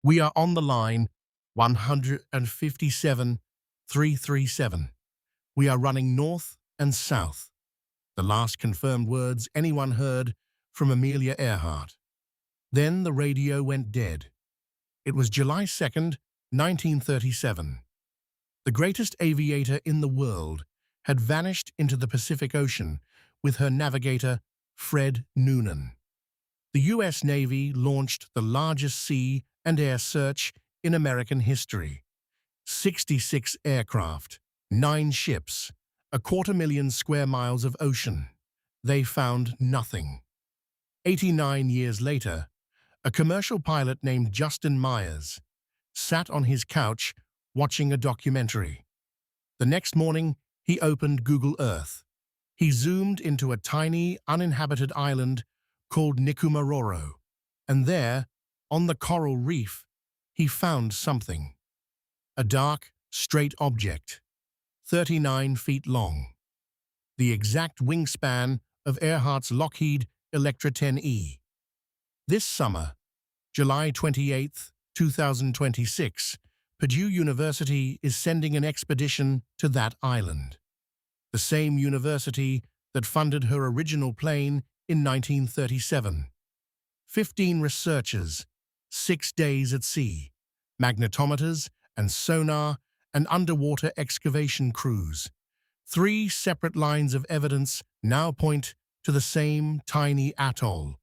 We are on the line 157,337. We are running north and south. The last confirmed words anyone heard from Amelia Earhart. Then the radio went dead. It was July 2nd, 1937. The greatest aviator in the world had vanished into the Pacific Ocean with her navigator, Fred Noonan. The U.S. Navy launched the largest sea and air search in American history. 66 aircraft, 9 ships, 250,000 square miles of ocean. They found nothing. 89 years later, a commercial pilot named Justin Myers sat on his couch watching a documentary. The next morning, he opened Google Earth. He zoomed into a tiny, uninhabited island called Nikumaroro, and there, on the coral reef, he found something. A dark, straight object, 39 feet long. The exact wingspan of Earhart's Lockheed Electra 10E. This summer, July 28, 2026, Purdue University is sending an expedition to that island. The same university that funded her original plane in 1937. 15 researchers, 6 days at sea, magnetometers and sonar and underwater excavation crews. 3 separate lines of evidence now point to the same tiny atoll.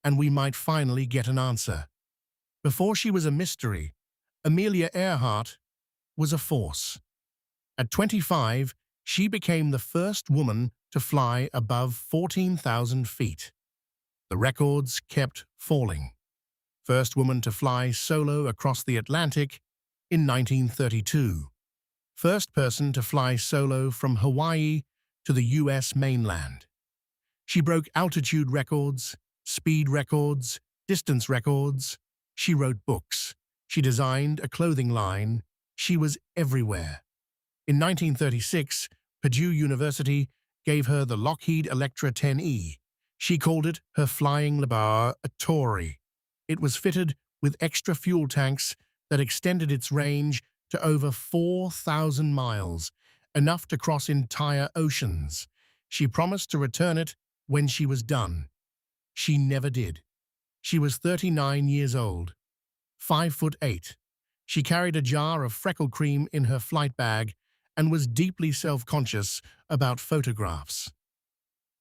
And we might finally get an answer. Before she was a mystery, Amelia Earhart was a force. At 25, she became the first woman to fly above 14,000 feet. The records kept falling. First woman to fly solo across the Atlantic in 1932. First person to fly solo from Hawaii to the U.S. mainland. She broke altitude records, speed records, distance records. She wrote books. She designed a clothing line. She was everywhere. In 1936, Purdue University gave her the Lockheed Electra 10E. She called it her flying laboratory. It was fitted with extra fuel tanks that extended its range to over 4,000 miles, enough to cross entire oceans. She promised to return it when she was done. She never did. She was 39 years old, 5'8". She carried a jar of freckle cream in her flight bag and was deeply self-conscious about photographs.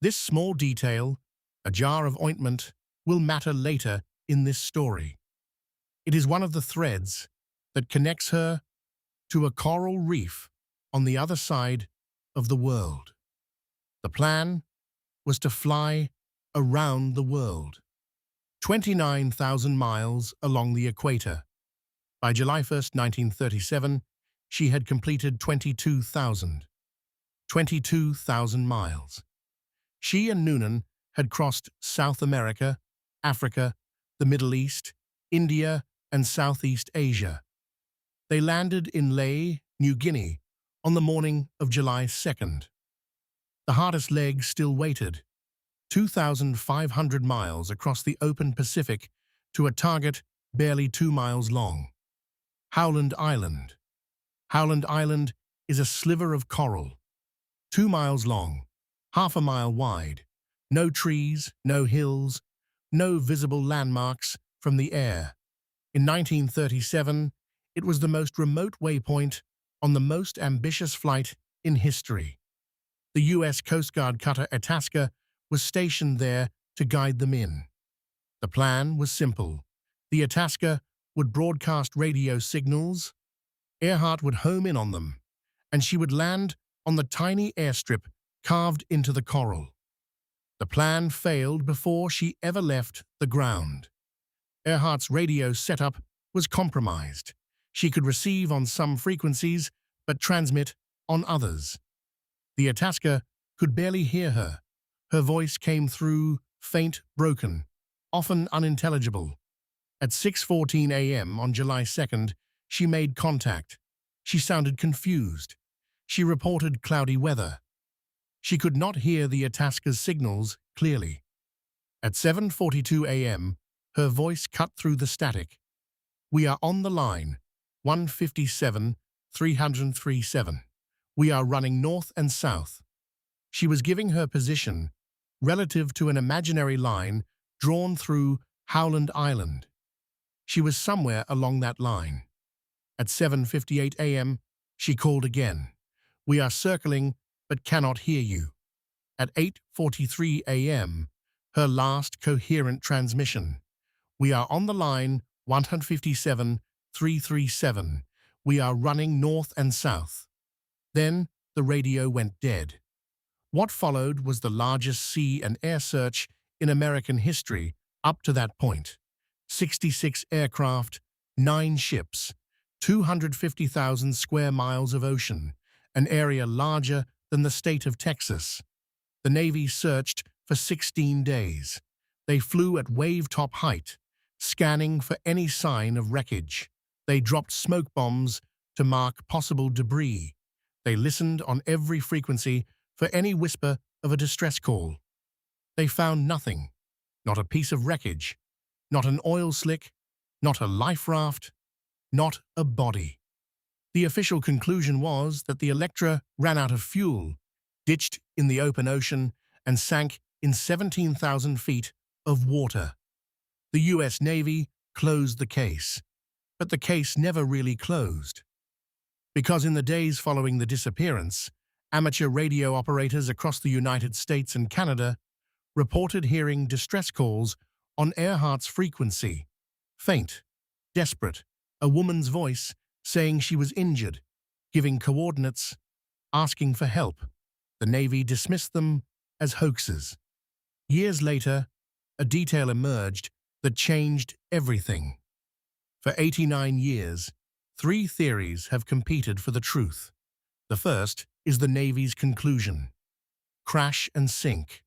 This small detail, a jar of ointment, will matter later in this story. It is one of the threads that connects her to a coral reef on the other side of the world. The plan was to fly around the world, 29,000 miles along the equator. By July 1, 1937, she had completed 22,000 miles. She and Noonan had crossed South America, Africa, the Middle East, India, and Southeast Asia. They landed in Lae, New Guinea, on the morning of July 2nd. The hardest leg still waited, 2,500 miles across the open Pacific to a target barely 2 miles long. Howland Island. Howland Island is a sliver of coral, 2 miles long, half a mile wide. No trees, no hills, no visible landmarks from the air. In 1937, it was the most remote waypoint on the most ambitious flight in history. The U.S. Coast Guard cutter Itasca was stationed there to guide them in. The plan was simple. The Itasca would broadcast radio signals. Earhart would home in on them, and she would land on the tiny airstrip carved into the coral. The plan failed before she ever left the ground. Earhart's radio setup was compromised. She could receive on some frequencies, but transmit on others. The Itasca could barely hear her. Her voice came through, faint, broken, often unintelligible. At 6:14 a.m. on July 2nd, she made contact. She sounded confused. She reported cloudy weather. She could not hear the Itasca's signals clearly. At 7:42 a.m., her voice cut through the static. We are on the line, 157-337. We are running north and south. She was giving her position relative to an imaginary line drawn through Howland Island. She was somewhere along that line. At 7:58 a.m., she called again. We are circling, but cannot hear you. At 8:43 a.m., her last coherent transmission. We are on the line, 157-337. We are running north and south. Then the radio went dead. What followed was the largest sea and air search in American history up to that point. 66 aircraft, 9 ships, 250,000 square miles of ocean, an area larger than the state of Texas. The Navy searched for 16 days. They flew at wave-top height, scanning for any sign of wreckage. They dropped smoke bombs to mark possible debris. They listened on every frequency for any whisper of a distress call. They found nothing, not a piece of wreckage, not an oil slick, not a life raft, not a body. The official conclusion was that the Electra ran out of fuel, ditched in the open ocean, and sank in 17,000 feet of water. The U.S. Navy closed the case, but the case never really closed. Because in the days following the disappearance, amateur radio operators across the United States and Canada reported hearing distress calls on Earhart's frequency. Faint, desperate, a woman's voice saying she was injured, giving coordinates, asking for help. The Navy dismissed them as hoaxes. Years later, a detail emerged that changed everything. For 89 years, 3 theories have competed for the truth. The first is the Navy's conclusion. Crash and sink.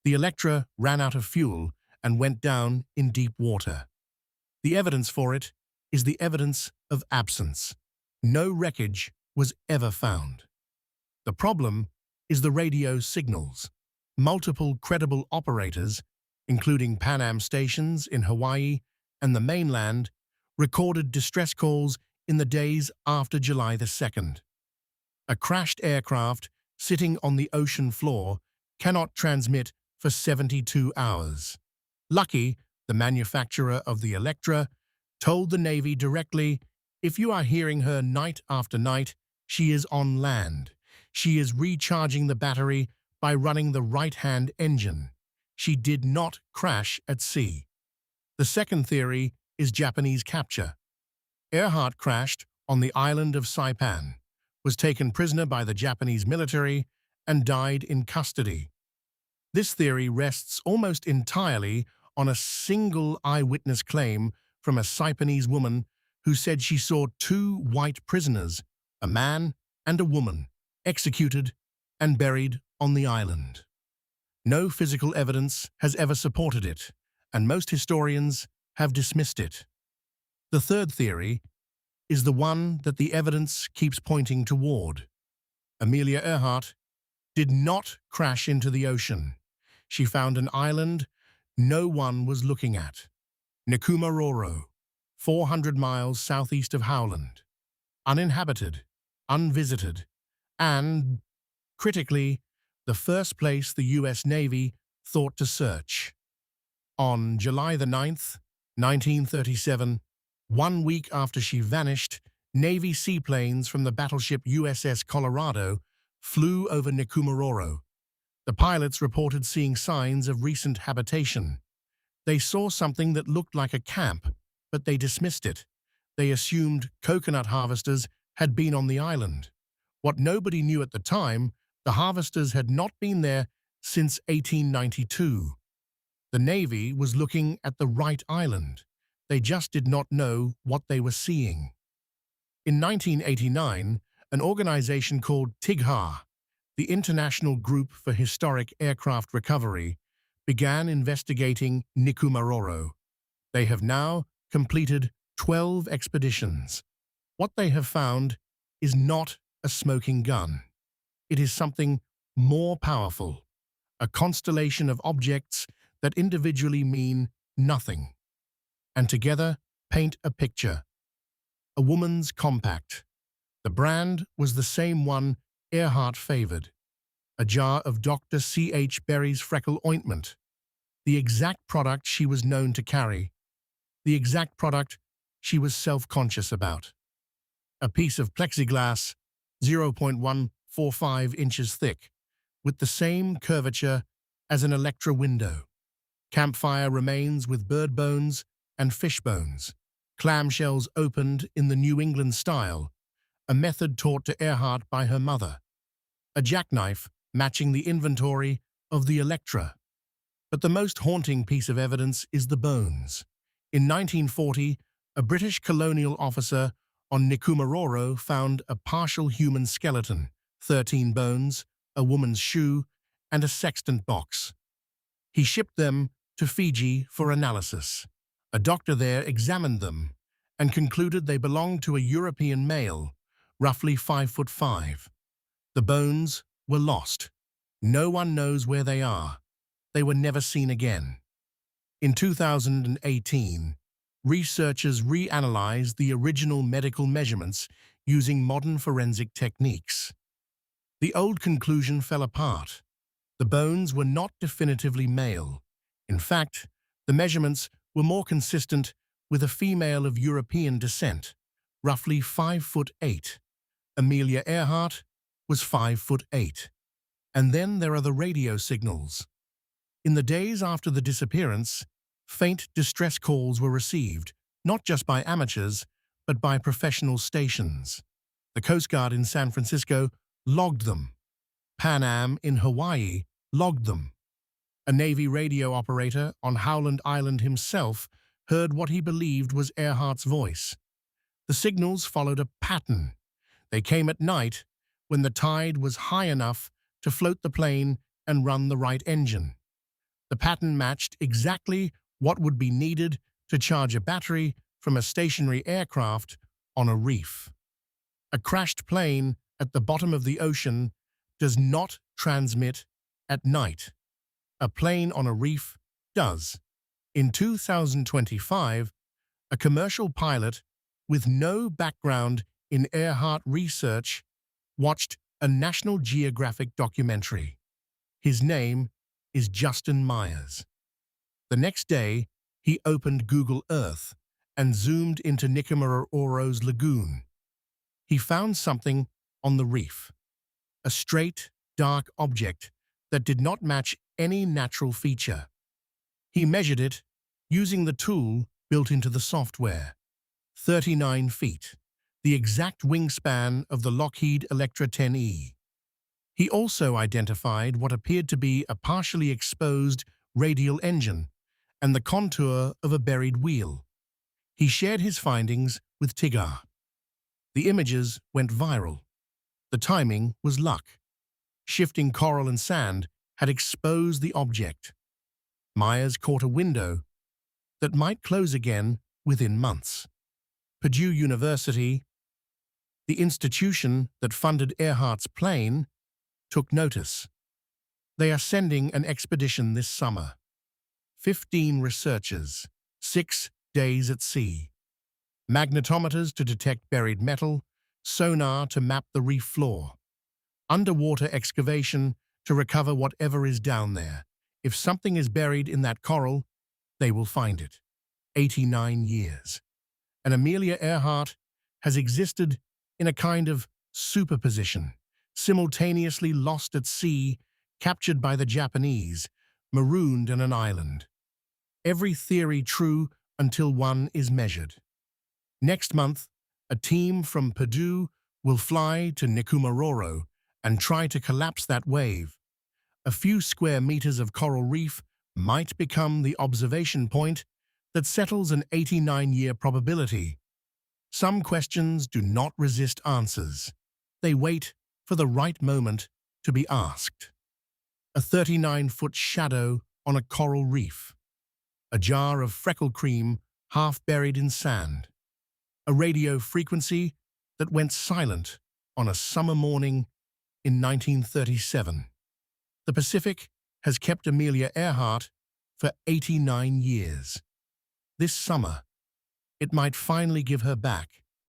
The Electra ran out of fuel and went down in deep water. The evidence for it is the evidence of absence. No wreckage was ever found. The problem is the radio signals. Multiple credible operators, including Pan Am stations in Hawaii and the mainland, recorded distress calls in the days after July the 2nd. A crashed aircraft sitting on the ocean floor cannot transmit for 72 hours. Lockheed, the manufacturer of the Electra, told the Navy directly, "If you are hearing her night after night, she is on land. She is recharging the battery by running the right-hand engine. She did not crash at sea." The second theory is Japanese capture. Earhart crashed on the island of Saipan, was taken prisoner by the Japanese military, and died in custody. This theory rests almost entirely on a single eyewitness claim from a Saipanese woman who said she saw 2 white prisoners, a man and a woman, executed and buried on the island. No physical evidence has ever supported it, and most historians have dismissed it. The third theory is the one that the evidence keeps pointing toward. Amelia Earhart did not crash into the ocean. She found an island no one was looking at. Nikumaroro, 400 miles southeast of Howland. Uninhabited, unvisited, and, critically, the first place the U.S. Navy thought to search. On July the 9th, 1937, 1 week after she vanished, Navy seaplanes from the battleship USS Colorado flew over Nikumaroro. The pilots reported seeing signs of recent habitation. They saw something that looked like a camp, but they dismissed it. They assumed coconut harvesters had been on the island. What nobody knew at the time, the harvesters had not been there since 1892. The Navy was looking at the right island. They just did not know what they were seeing. In 1989, an organization called TIGHAR, the International Group for Historic Aircraft Recovery, began investigating Nikumaroro. They have now completed 12 expeditions. What they have found is not a smoking gun. It is something more powerful, a constellation of objects that individually mean nothing, and together paint a picture. A woman's compact. The brand was the same one Earhart favored. A jar of Dr. C.H. Berry's freckle ointment. The exact product she was known to carry. The exact product she was self-conscious about. A piece of plexiglass, 0.145 inches thick, with the same curvature as an Electra window. Campfire remains with bird bones and fish bones. Clamshells opened in the New England style, a method taught to Earhart by her mother. A jackknife matching the inventory of the Electra. But the most haunting piece of evidence is the bones. In 1940, a British colonial officer on Nikumaroro found a partial human skeleton, 13 bones, a woman's shoe, and a sextant box. He shipped them to Fiji for analysis. A doctor there examined them and concluded they belonged to a European male, roughly 5'5". The bones were lost. No one knows where they are. They were never seen again. In 2018, researchers reanalyzed the original medical measurements using modern forensic techniques. The old conclusion fell apart. The bones were not definitively male. In fact, the measurements were more consistent with a female of European descent, roughly 5'8". Amelia Earhart was 5'8". And then there are the radio signals. In the days after the disappearance, faint distress calls were received, not just by amateurs, but by professional stations. The Coast Guard in San Francisco logged them. Pan Am in Hawaii logged them. A Navy radio operator on Howland Island himself heard what he believed was Earhart's voice. The signals followed a pattern. They came at night when the tide was high enough to float the plane and run the right engine. The pattern matched exactly what would be needed to charge a battery from a stationary aircraft on a reef. A crashed plane at the bottom of the ocean does not transmit at night. A plane on a reef does. In 2025, a commercial pilot with no background in Earhart research watched a National Geographic documentary. His name is Justin Myers. The next day, he opened Google Earth and zoomed into Nikumaroro's lagoon. He found something on the reef, a straight, dark object that did not match any natural feature. He measured it using the tool built into the software. 39 feet, the exact wingspan of the Lockheed Electra 10E. He also identified what appeared to be a partially exposed radial engine and the contour of a buried wheel. He shared his findings with TIGHAR. The images went viral. The timing was luck. Shifting coral and sand had exposed the object. Myers caught a window that might close again within months. Purdue University, the institution that funded Earhart's plane, took notice. They are sending an expedition this summer. 15 researchers, 6 days at sea. Magnetometers to detect buried metal, sonar to map the reef floor. Underwater excavation to recover whatever is down there. If something is buried in that coral, they will find it. 89 years. And Amelia Earhart has existed in a kind of superposition, simultaneously lost at sea, captured by the Japanese, marooned on an island. Every theory true until one is measured. Next month, a team from Purdue will fly to Nikumaroro and try to collapse that wave. A few square meters of coral reef might become the observation point that settles an 89-year probability. Some questions do not resist answers. They wait for the right moment to be asked. A 39-foot shadow on a coral reef. A jar of freckle cream half buried in sand. A radio frequency that went silent on a summer morning in 1937. The Pacific has kept Amelia Earhart for 89 years. This summer, It might finally give her back